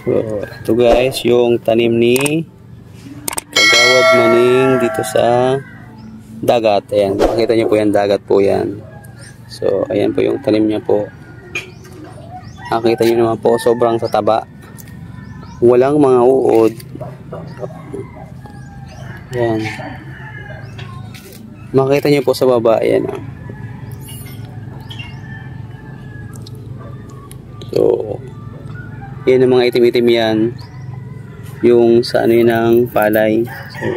So, ito guys, yung tanim ni Kagawad Maning dito sa dagat. Ayan, makita nyo po yan, dagat po yan. So, ayan po yung tanim niya po. Nakita nyo naman po, sobrang tataba. Walang mga uod. Ayan. Makita nyo po sa baba, ayan. So, yan ang mga itim-itim yan. Yung sa ano yun ng palay. So,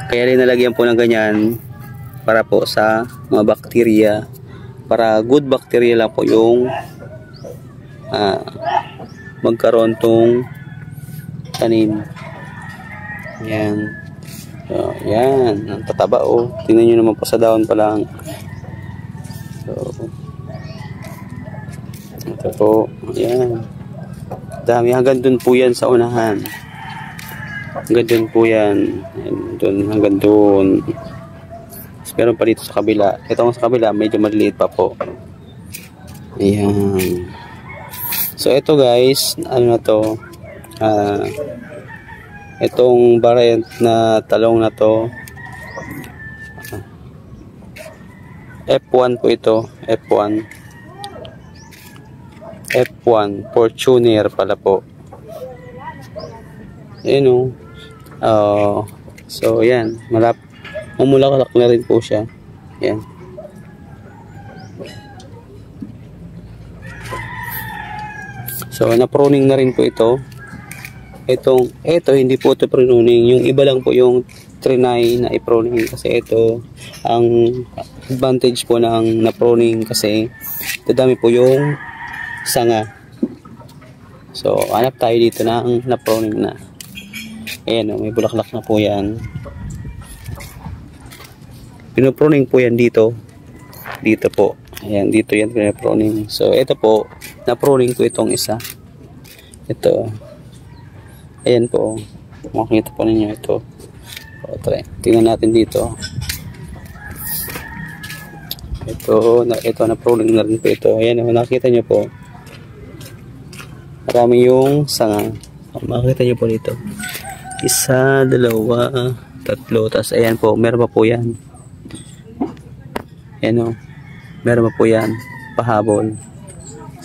kaya rin nalagyan po ng ganyan para po sa mga bakterya. Para good bacteria lang po yung magkaroon tong tanim. Yan. So, yan. Ang tataba oh. Tingnan nyo naman po sa daon pa lang. So, ito po. Yan. Dami. Hanggang dun po yan sa unahan. Hanggang dun po yan. Dun, hanggang dun. Meron pa dito sa kabila. Ito sa kabila, medyo maliliit pa po. Ayan. So, ito guys, ano na to? Itong variant na talong na to, F1 po ito. F1. F1. Fortuner pala po. Ayan o. So, yan. Mamulaklak na rin po siya. Yan. So, na-pruning na rin po ito. Ito hindi po ito pruning. Yung iba lang po yung trinay na i-pruning. Kasi ito, ang advantage po ng na-pruning kasi dadami po yung sanga. So, hanap tayo dito ng na-pruning na. Ayan o, may bulaklak na po yan. Pinopruning po yan dito. Dito po. Ayan, dito yan pinopruning. So, ito po, na-pruning ko itong isa. Ito. Ayan po. Makikita po ninyo ito. O, tingnan natin dito. Ito, na-pruning na rin po ito. Ayan, nakita nyo po. Marami yung sanga. Makikita nyo po dito. Isa, dalawa, tatlo. Tapos, ayan po, meron pa po yan. Ayan o, meron pa po yan, pahabol.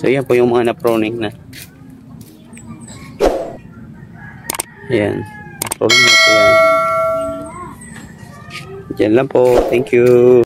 So yan po yung mga na-pruning na. Ayan, na-pruning na po yan. Diyan lang po, thank you.